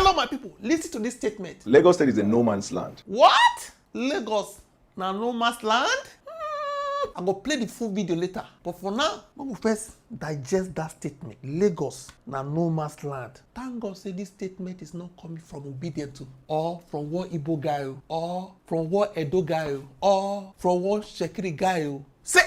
Hello, my people. Listen to this statement. Lagos State is a no man's land. What? Lagos na no man's land? I go play the full video later. But for now, we go first digest that statement. Lagos na no man's land. Thank God say this statement is not coming from Obedient or from one Igbo guy or from one Edo guy or from one Shekiri guy. Say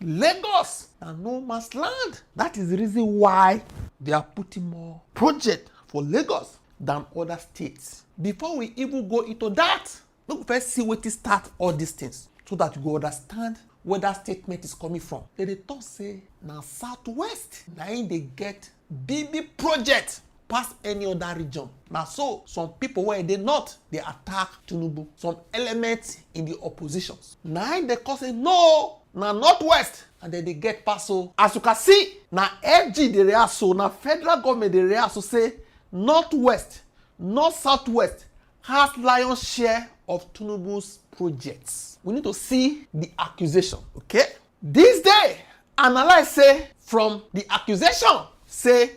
Lagos na no man's land. That is the reason why they are putting more project for Lagos than other states. Before we even go into that, we go first see where to start all these things so that you go understand where that statement is coming from. They talk say na southwest na im dey get big project pass any other region. Na so some people wey dey north dey attack Tinubu. Some elements in the oppositions na im dey call say no na northwest and then they get pass. So as you can see, na FG dey react, so na federal government dey react, so say northwest, north southwest has lion's share of Tinubu's projects. We need to see the accusation, okay? This day, analyze say from the accusation, say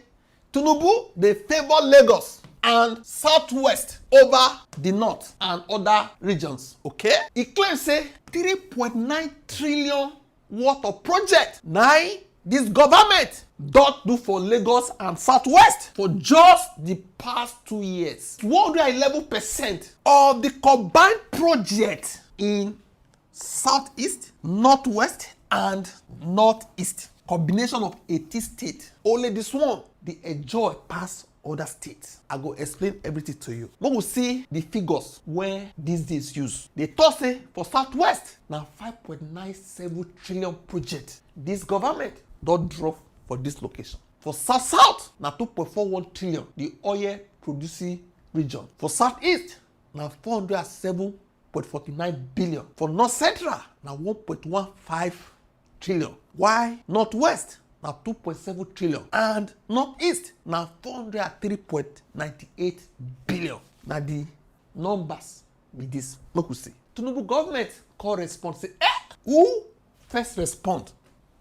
Tinubu dey favor Lagos and southwest over the north and other regions, okay? He claims say 3.9 trillion worth of project na this government don't do for Lagos and southwest for just the past 2 years. 111% of the combined project in southeast, northwest and northeast, combination of 80 states, only this one dey enjoy pass other states. I go explain everything to you. We will see the figures where these days use. They talk say for southwest na 5.97 trillion project this government don drop for this location. For south na 2.41 trillion, the oil producing region. For southeast na 407.49 billion. For north central na 1.15 trillion. Why northwest na 2.7 trillion and northeast na 403.98 billion. Na the numbers be this. Make we see. Tinubu government call response say who first respond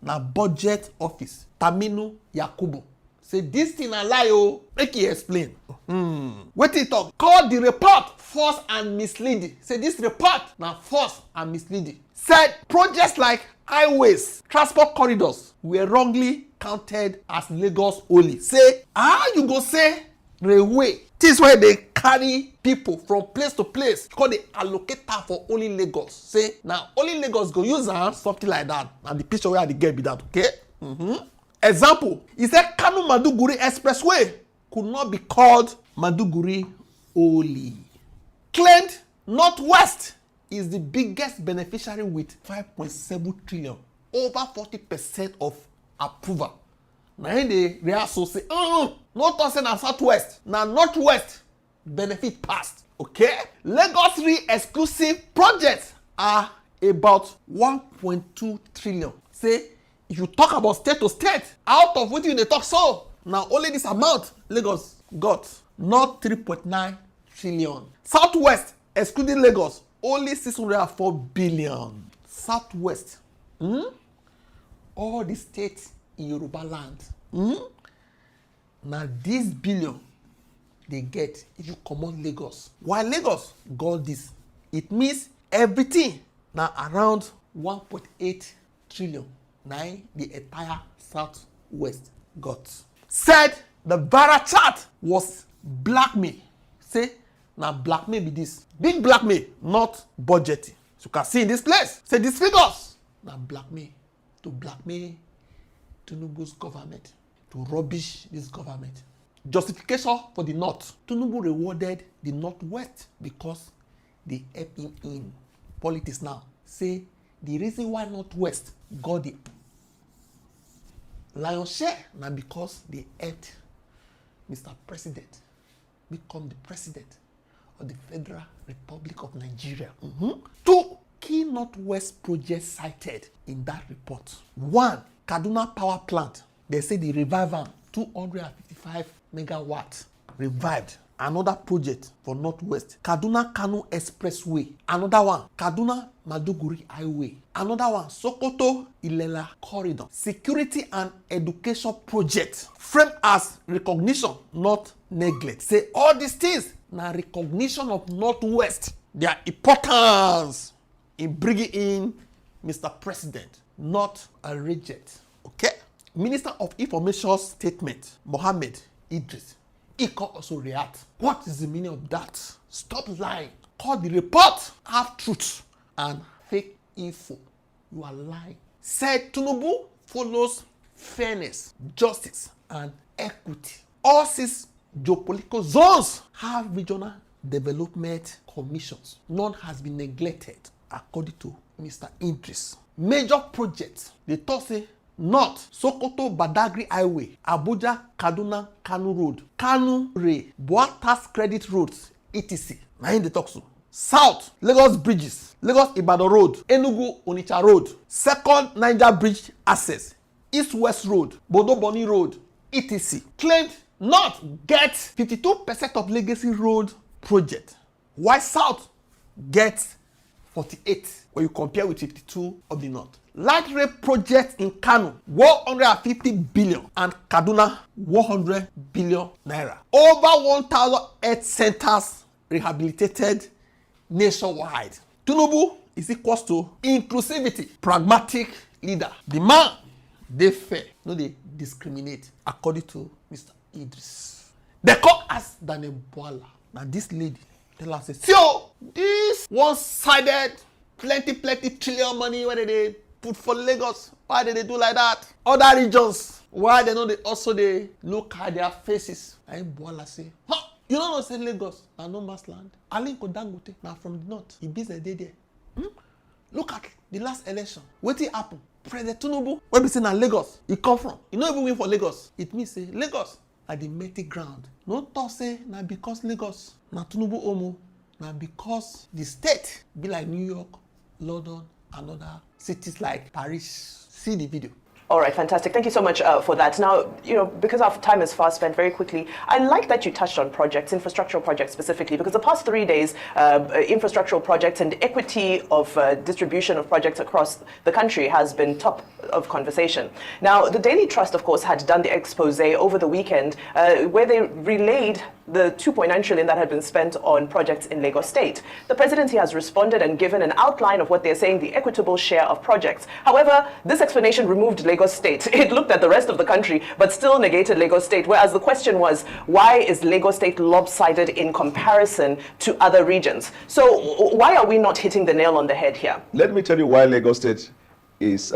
na budget office Taminu Yakubu. Say this thing na lie o. Make he explain. Wetin he talk? Call the report false and misleading. Say this report na false and misleading. Said projects like highways, transport corridors were wrongly counted as Lagos only. Say how you go say railway, things where they carry people from place to place, because they allocate am for only Lagos. Say now only Lagos go use am, something like that. And the picture where I get be that, okay? Example, he said Kano Maduguri Expressway could not be called Maduguri only. Claimed Northwest is the biggest beneficiary with 5.7 trillion, over 40% of approval. Now they also say, not talk say na southwest, na northwest benefit passed. Okay? Lagos 3 exclusive projects are about 1.2 trillion. Say if you talk about state to state, out of what you they talk so, now only this amount Lagos got, not 3.9 trillion. Southwest, excluding Lagos, only 604 billion. Southwest, all the states in Yoruba land, now this billion they get if you come on Lagos. Why Lagos got this? It means everything now around 1.8 trillion. Now the entire southwest got. Said the Vara chart was blackmail. Say now blackmail be this. Big blackmail, not budgeting. So you can see in this place. Say these figures. Now blackmail. To blackmail Tinubu's government. To rubbish this government. Justification for the north. Tinubu rewarded the northwest because they help him in politics now. Say the reason why northwest got the lion's share now because they helped Mr. President become the president of the Federal Republic of Nigeria. Two key northwest projects cited in that report. One, Kaduna Power Plant. They say the revival 255 megawatts revived. another project for Northwest. Kaduna-Kano Expressway, another one. Kaduna-Maduguri Highway, another one. Sokoto-Ilela Corridor. Security and education project framed as recognition, not neglect. Say all these things na recognition of Northwest, their importance in bringing in Mr. President, not a reject. Okay? Minister of Information statement, Mohammed Idris. He can also react. What is the meaning of that? Stop lying. Call the report half truth and fake info. You are lying. Said Tinubu follows fairness, justice, and equity. All 6 geopolitical zones have regional development commissions. None has been neglected, according to Mr. Idris. Major projects, they talk say North, Sokoto Badagry Highway, Abuja Kaduna Kano Road, Kano Ray, Boa Tax Credit Roads, etc. Na him dey talk so. South, Lagos Bridges, Lagos Ibadan Road, Enugu Onitsha Road, Second Niger Bridge Access, East West Road, Bodo Boni Road, etc. Claimed North gets 52% of legacy road project, while South gets 48 when you compare with 52 of the North. Light rail project in Kano, 150 billion, and Kaduna, 100 billion naira. Over 1,000 health centers rehabilitated nationwide. Tinubu is equals to inclusivity, pragmatic leader. The man, they fair, no they discriminate, according to Mr. Idris. They call us Daniel Boala. Now this lady tell us, so this one-sided plenty trillion money where they put for Lagos, why did they do like that? Other regions, why they know they also they look at their faces. And Boala say, huh, you don't know say Lagos na no man's land. Aliko Dangote na from the north, he business dey there. Look at the last election, wetin happen? President Tinubu, where be say na Lagos he come from, he no even win for Lagos. It means say Lagos at the meeting ground. No talk say na because Lagos na Tinubu omo, na because the state be like New York, London, and other cities like Paris. See the video. All right, fantastic. Thank you so much for that. Now, because our time is fast spent, very quickly, I like that you touched on projects, infrastructural projects specifically, because the past 3 days, infrastructural projects and equity of distribution of projects across the country has been top of conversation. Now, the Daily Trust, of course, had done the expose over the weekend where they relayed the 2.9 trillion that had been spent on projects in Lagos State. The presidency has responded and given an outline of what they're saying the equitable share of projects. However, this explanation removed Lagos State. It looked at the rest of the country, but still negated Lagos State, whereas the question was, why is Lagos State lopsided in comparison to other regions? So why are we not hitting the nail on the head here? Let me tell you why Lagos State is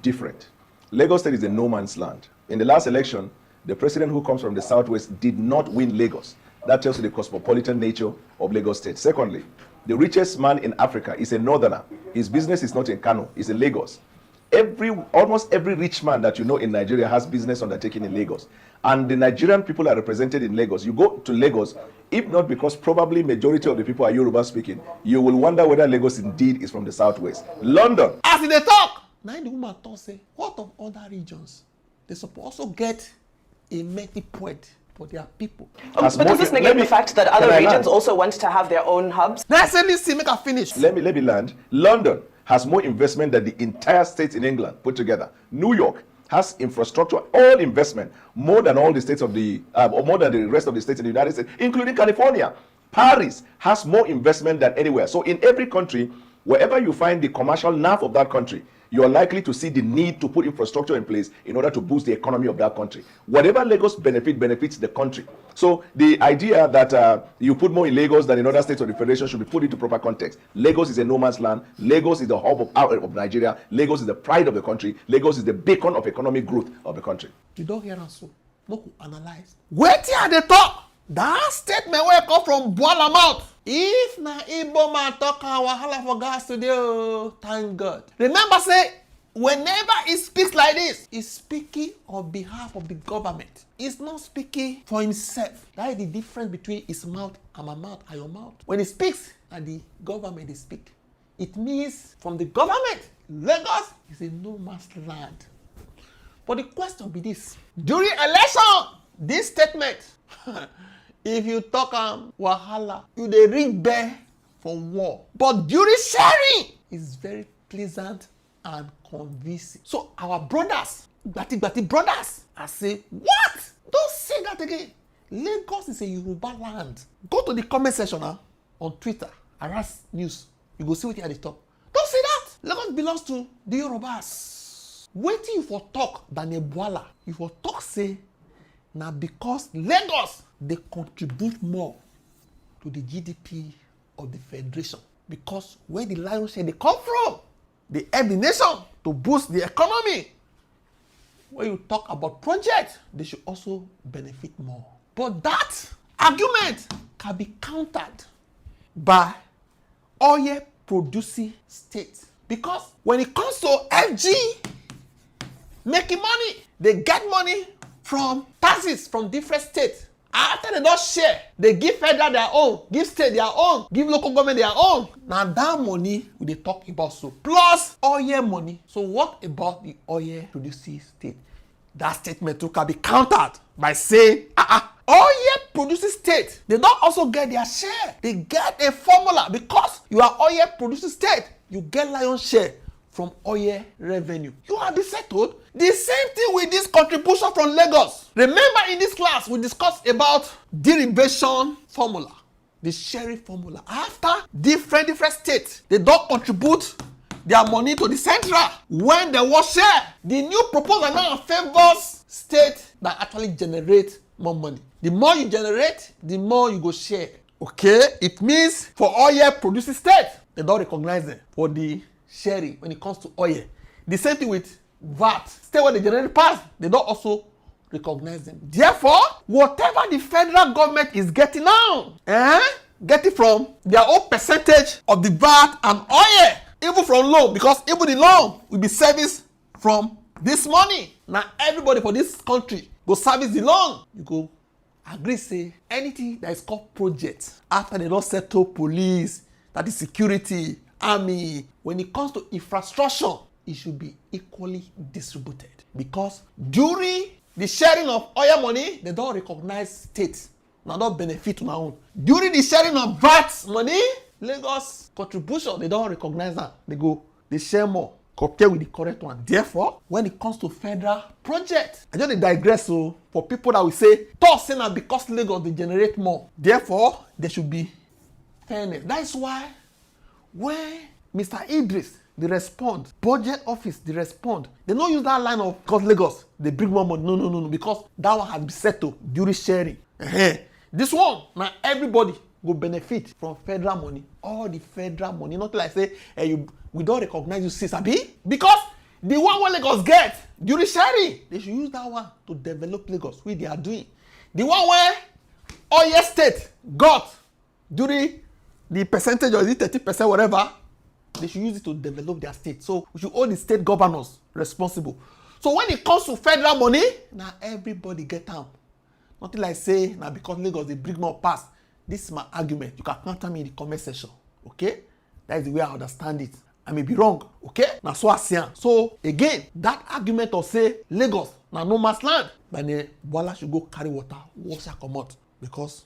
different. Lagos State is a no man's land. In the last election, the president who comes from the southwest did not win Lagos. That tells you the cosmopolitan nature of Lagos State. Secondly, the richest man in Africa is a northerner. His business is not in Kano, it's in Lagos. Almost every rich man that you know in Nigeria has business undertaken in Lagos. And the Nigerian people are represented in Lagos. You go to Lagos, if not because probably majority of the people are Yoruba speaking, you will wonder whether Lagos indeed is from the southwest. London. As they talk, now the woman talk say, what of other regions? They suppose also get a melting point for their people. But does this negate the fact that other regions also want to have their own hubs? Now say this, make her finish. Let me land. London has more investment than the entire states in England put together. New York has infrastructure, all investment, more than all the states of the, or more than the rest of the states in the United States, including California. Paris has more investment than anywhere. So in every country, wherever you find the commercial nerve of that country, you're likely to see the need to put infrastructure in place in order to boost the economy of that country. Whatever Lagos benefits the country. So the idea that you put more in Lagos than in other states of the federation should be put into proper context. Lagos is a no man's land. Lagos is the hub of Nigeria. Lagos is the pride of the country. Lagos is the beacon of economic growth of the country. You don't hear us so. Moku analyze. Wait here they talk. That statement where come from Boala mouth. If na Igbo man talk wahala for gas today, oh, thank God. Remember say, whenever he speaks like this, he's speaking on behalf of the government. He's not speaking for himself. That is the difference between his mouth and my mouth and your mouth. When he speaks and the government they speak, it means from the government, Lagos is a no man's land. But the question be this: during election, this statement If you talk wahala, you dey reach bear for war. But during sharing, it's very pleasant and convincing. So our brothers, gbati brothers, I say, what? Don't say that again. Lagos is a Yoruba land. Go to the comment section on Twitter, Aras News. You go see what you had to talk. Don't say that. Lagos belongs to the Yorubas. Wetin you for talk than a Bwala. You for talk say, na because Lagos, they contribute more to the GDP of the Federation. Because where the lion's share they come from, they help the nation to boost the economy. When you talk about projects, they should also benefit more. But that argument can be countered by oil producing states. Because when it comes to FG making money, they get money from taxes from different states. After they don't share, they give federal their own, give state their own, give local government their own. Now that money we dey talk about so. Plus oil money. So what about the oil producing state? That statement too can be countered by saying, oil producing state, they don't also get their share. They get a formula because you are oil producing state. You get lion's share from oil revenue. You have been settled. The same thing with this contribution from Lagos. Remember in this class, we discussed about derivation formula, the sharing formula. After different states, they don't contribute their money to the central. When they was share, the new proposal now favors states that actually generate more money. The more you generate, the more you go share. Okay? It means for oil producing state, they don't recognize them for the sharing when it comes to oil. The same thing with VAT. State where they generate pass, they don't also recognize them. Therefore, whatever the federal government is getting now, get it from their own percentage of the VAT and oil, even from loan, because even the loan will be serviced from this money. Now everybody for this country go service the loan. You go agree say anything that is called project after they don't settle police, that is security, army, when it comes to infrastructure, it should be equally distributed. Because during the sharing of oil money, they don't recognize states. Now don't benefit on our own. During the sharing of VAT money, Lagos contribution, they don't recognize that. They share more compared with the correct one. Therefore, when it comes to federal project, I just digress so for people that will say, tossing na because Lagos they generate more. Therefore, there should be fairness. That is why when Mr. Idris, they respond, budget office, they respond. They don't use that line of because Lagos, they bring more money. No, because that one has been settled during sharing. This one, now everybody go benefit from federal money. All the federal money, not like say, we don't recognize you, sis, abi? Because the one where Lagos get during sharing, they should use that one to develop Lagos, which they are doing. The one where Oyo State got during the percentage or the 30%, whatever, they should use it to develop their state. So we should hold the state governors responsible. So when it comes to federal money, now everybody get out. Nothing like say, now because Lagos, they bring more pass. This is my argument. You can counter me in the comment section. Okay? That is the way I understand it. I may be wrong. Okay? Now so I see. So again, that argument of say Lagos, now no man's land, then the Bwala should go carry water, wash her come out. Because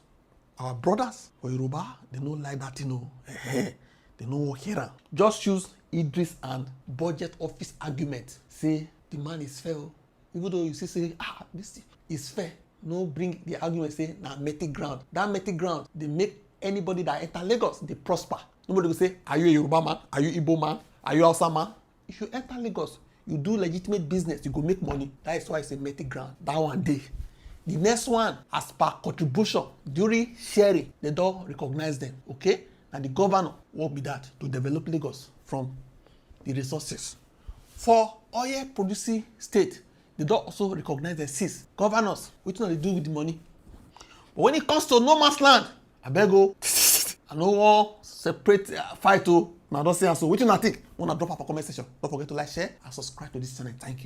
our brothers for Yoruba, they don't like that, you know. They don't hear am. Just use Idris and budget office argument. Say the man is fair. Even though you say, this is fair. No bring the argument say na meeting ground. That meeting ground, they make anybody that enter Lagos, they prosper. Nobody will say, are you a Yoruba man? Are you Igbo man? Are you Hausa man? If you enter Lagos, you do legitimate business, you go make money. That is why it's a meeting ground. That one day. The next one, as per contribution, during sharing, they don't recognize them. Okay? And the governor will be that to develop Lagos from the resources. For oil producing state, they don't also recognize the sis. Governors, what do they do with the money? But when it comes to no man's land, I beg go. I no want separate fight to. Now don't say so. What do you think? Wanna drop up a comment section? Don't forget to like, share, and subscribe to this channel. Thank you.